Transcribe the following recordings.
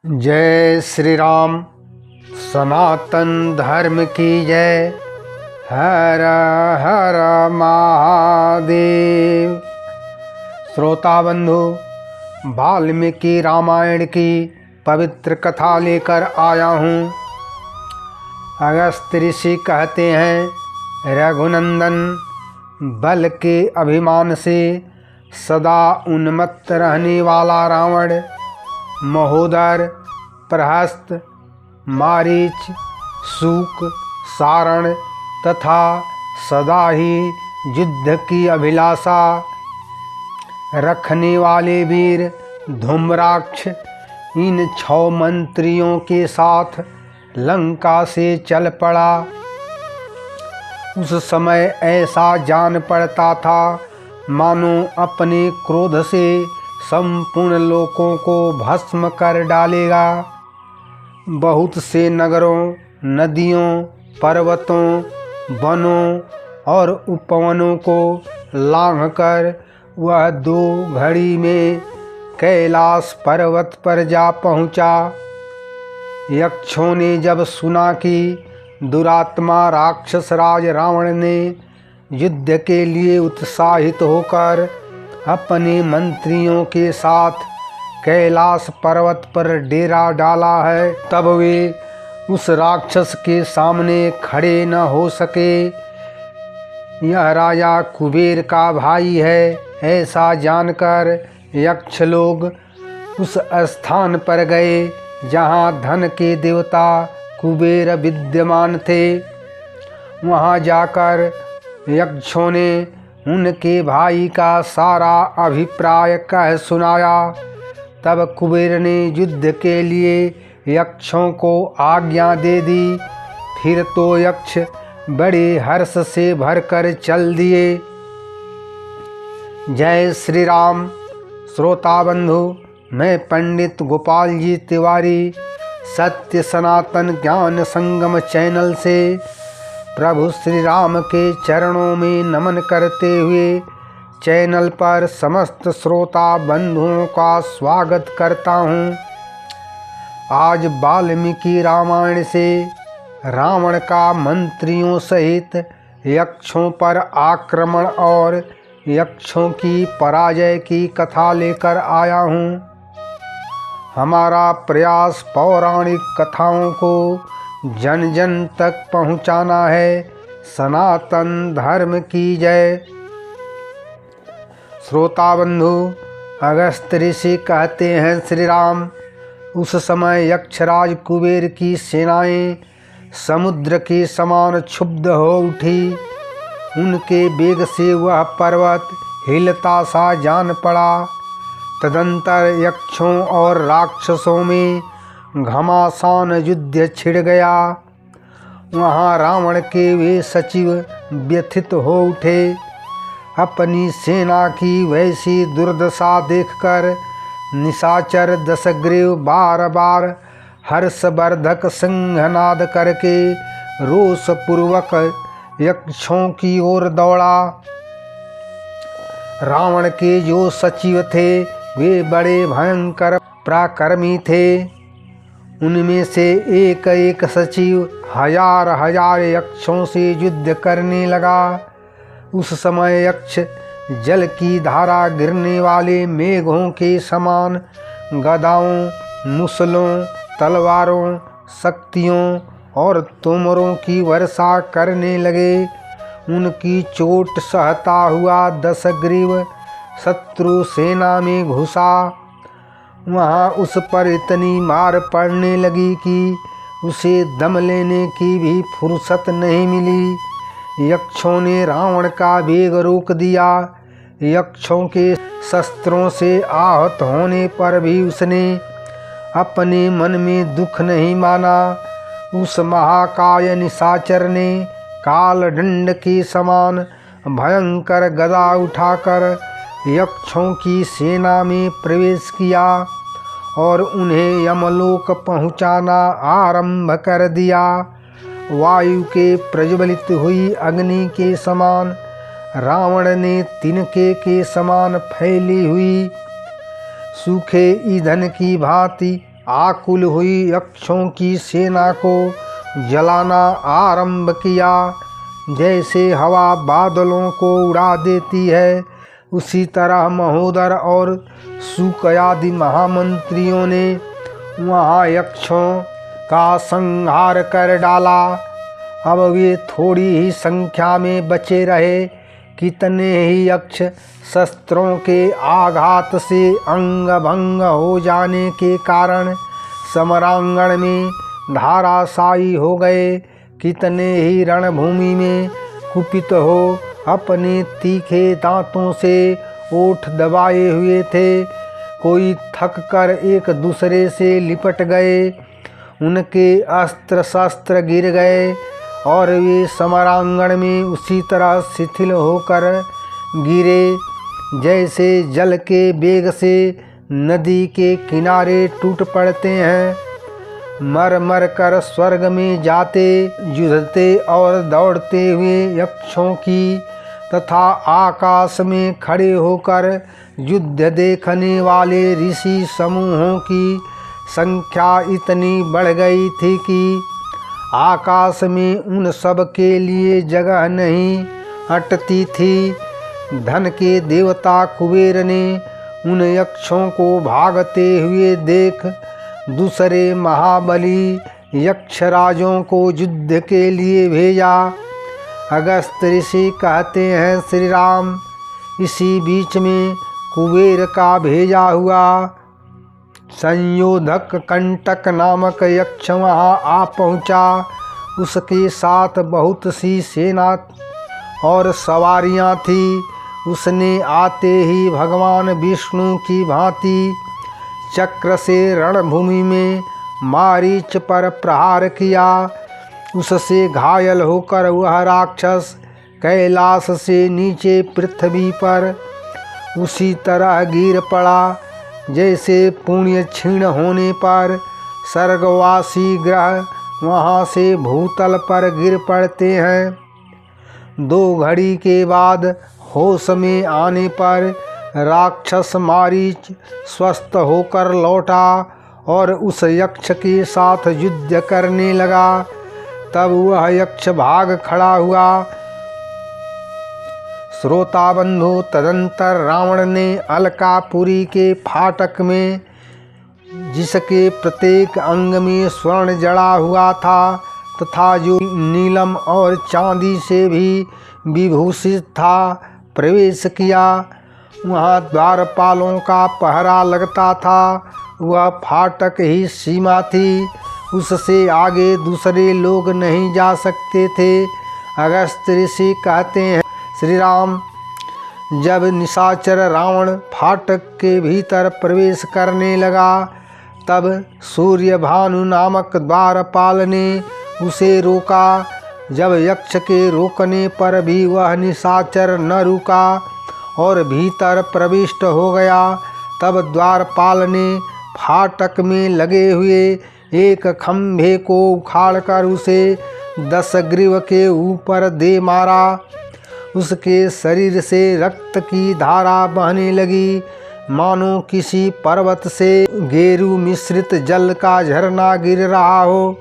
जय श्री राम। सनातन धर्म की जय। हर हर महादेव। श्रोता बंधु, वाल्मीकि रामायण की पवित्र कथा लेकर आया हूँ। अगस्त्य ऋषि कहते हैं, रघुनंदन बल के अभिमान से सदा उन्मत्त रहने वाला रावण महोदर, प्रहस्त, मारीच, सूक, सारण तथा सदा ही युद्ध की अभिलाषा रखने वाले वीर धूम्राक्ष इन 6 मंत्रियों के साथ लंका से चल पड़ा। उस समय ऐसा जान पड़ता था मानो अपने क्रोध से संपूर्ण लोकों को भस्म कर डालेगा। बहुत से नगरों, नदियों, पर्वतों, वनों और उपवनों को लांघकर वह 2 घड़ी में कैलाश पर्वत पर जा पहुंचा। यक्षों ने जब सुना कि दुरात्मा राक्षस राज रावण ने युद्ध के लिए उत्साहित होकर अपने मंत्रियों के साथ कैलाश पर्वत पर डेरा डाला है, तब वे उस राक्षस के सामने खड़े न हो सके। यह राजा कुबेर का भाई है, ऐसा जानकर यक्ष लोग उस स्थान पर गए जहाँ धन के देवता कुबेर विद्यमान थे। वहाँ जाकर यक्षों ने उनके भाई का सारा अभिप्राय कह सुनाया। तब कुबेर ने युद्ध के लिए यक्षों को आज्ञा दे दी। फिर तो यक्ष बड़े हर्ष से भरकर चल दिए। जय श्री राम। श्रोता बंधु, मैं पंडित गोपाल जी तिवारी सत्य सनातन ज्ञान संगम चैनल से प्रभु श्री राम के चरणों में नमन करते हुए चैनल पर समस्त श्रोता बंधुओं का स्वागत करता हूँ। आज वाल्मीकि रामायण से रावण का मंत्रियों सहित यक्षों पर आक्रमण और यक्षों की पराजय की कथा लेकर आया हूँ। हमारा प्रयास पौराणिक कथाओं को जन जन तक पहुँचाना है। सनातन धर्म की जय। श्रोता बंधु, अगस्त्य ऋषि कहते हैं, श्री राम, उस समय यक्षराज कुबेर की सेनाएं समुद्र के समान क्षुब्ध हो उठी। उनके वेग से वह पर्वत हिलता सा जान पड़ा। तदंतर यक्षों और राक्षसों में घमासान युद्ध छिड़ गया। वहाँ रावण के वे सचिव व्यथित हो उठे। अपनी सेना की वैसी दुर्दशा देखकर निशाचर दशग्रीव बार बार हर्षवर्धक सिंहनाद करके रोषपूर्वक यक्षों की ओर दौड़ा। रावण के जो सचिव थे वे बड़े भयंकर पराक्रमी थे। उनमें से एक एक सचिव हजार हजार यक्षों से युद्ध करने लगा। उस समय यक्ष जल की धारा गिरने वाले मेघों के समान गदाओं, मुसलों, तलवारों, शक्तियों और तोमरों की वर्षा करने लगे। उनकी चोट सहता हुआ दशग्रीव शत्रु सेना में घुसा। वहाँ उस पर इतनी मार पड़ने लगी कि उसे दम लेने की भी फुर्सत नहीं मिली। यक्षों ने रावण का वेग रोक दिया। यक्षों के शस्त्रों से आहत होने पर भी उसने अपने मन में दुख नहीं माना। उस महाकाय निशाचर ने कालदंड के समान भयंकर गदा उठाकर यक्षों की सेना में प्रवेश किया और उन्हें यमलोक पहुंचाना आरंभ कर दिया। वायु के प्रज्वलित हुई अग्नि के समान रावण ने तिनके के समान फैली हुई सूखे ईंधन की भांति आकुल हुई यक्षों की सेना को जलाना आरंभ किया। जैसे हवा बादलों को उड़ा देती है, उसी तरह महोदर और शुक आदि महामंत्रियों ने वहाँ यक्षों का संहार कर डाला। अब वे थोड़ी ही संख्या में बचे रहे। कितने ही यक्ष शस्त्रों के आघात से अंग भंग हो जाने के कारण समरांगण में धाराशायी हो गए। कितने ही रणभूमि में कुपित हो अपने तीखे दांतों से ओठ दबाए हुए थे। कोई थक कर एक दूसरे से लिपट गए। उनके अस्त्र शस्त्र गिर गए और वे समरांगण में उसी तरह शिथिल होकर गिरे जैसे जल के वेग से नदी के किनारे टूट पड़ते हैं। मर मर कर स्वर्ग में जाते युद्धते और दौड़ते हुए यक्षों की तथा आकाश में खड़े होकर युद्ध देखने वाले ऋषि समूहों की संख्या इतनी बढ़ गई थी कि आकाश में उन सब के लिए जगह नहीं अटती थी। धन के देवता कुबेर ने उन यक्षों को भागते हुए देख दूसरे महाबली यक्षराजों को युद्ध के लिए भेजा। अगस्त ऋषि कहते हैं, श्री राम इसी बीच में कुबेर का भेजा हुआ संयोधक कंटक नामक यक्ष वहाँ आ पहुँचा। उसके साथ बहुत सी सेना और सवारियाँ थी। उसने आते ही भगवान विष्णु की भांति चक्र से रणभूमि में मारीच पर प्रहार किया। उससे घायल होकर वह राक्षस कैलाश से नीचे पृथ्वी पर उसी तरह गिर पड़ा जैसे पुण्य क्षीण होने पर स्वर्गवासी ग्रह वहाँ से भूतल पर गिर पड़ते हैं। 2 घड़ी के बाद होश में आने पर राक्षस मारीच स्वस्थ होकर लौटा और उस यक्ष के साथ युद्ध करने लगा। तब वह यक्ष भाग खड़ा हुआ। श्रोता बंधु, तदंतर रावण ने अलकापुरी के फाटक में जिसके प्रत्येक अंग में स्वर्ण जड़ा हुआ था तथा जो नीलम और चांदी से भी विभूषित था, प्रवेश किया। वहाँ द्वारपालों का पहरा लगता था। वह फाटक ही सीमा थी। उससे आगे दूसरे लोग नहीं जा सकते थे। अगस्त ऋषि कहते हैं, श्री राम जब निशाचर रावण फाटक के भीतर प्रवेश करने लगा तब सूर्यभानु नामक द्वारपाल ने उसे रोका। जब यक्ष के रोकने पर भी वह निशाचर न रुका और भीतर प्रविष्ट हो गया, तब द्वारपाल ने फाटक में लगे हुए एक खंभे को उखाड़कर उसे 10 ग्रीव के ऊपर दे मारा। उसके शरीर से रक्त की धारा बहने लगी, मानो किसी पर्वत से गेरू मिश्रित जल का झरना गिर रहा हो।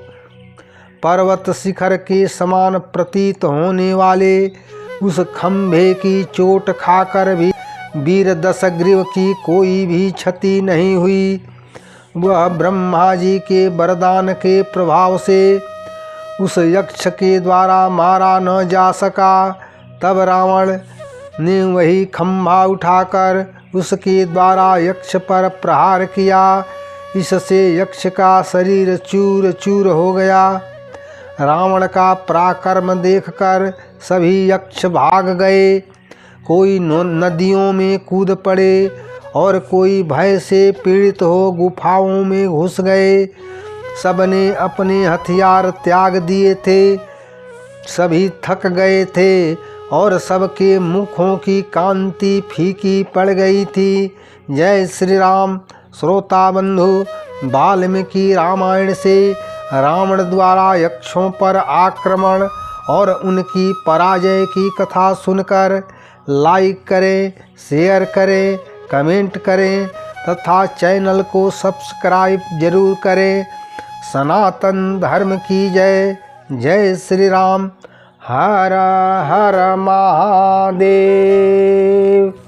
पर्वत शिखर के समान प्रतीत होने वाले उस खंभे की चोट खाकर भी वीर 10 ग्रीव की कोई भी क्षति नहीं हुई। वह ब्रह्मा जी के वरदान के प्रभाव से उस यक्ष के द्वारा मारा न जा सका। तब रावण ने वही खंभा उठाकर उसके द्वारा यक्ष पर प्रहार किया। इससे यक्ष का शरीर चूर चूर हो गया। रावण का पराक्रम देखकर सभी यक्ष भाग गए। कोई नदियों में कूद पड़े और कोई भय से पीड़ित हो गुफाओं में घुस गए। सबने अपने हथियार त्याग दिए थे। सभी थक गए थे और सबके मुखों की कांति फीकी पड़ गई थी। जय श्री राम। श्रोता बंधु, वाल्मीकि रामायण से रावण द्वारा यक्षों पर आक्रमण और उनकी पराजय की कथा सुनकर लाइक करें, शेयर करें, कमेंट करें तथा चैनल को सब्सक्राइब जरूर करें। सनातन धर्म की जय। जय श्री राम। हर हर महादेव।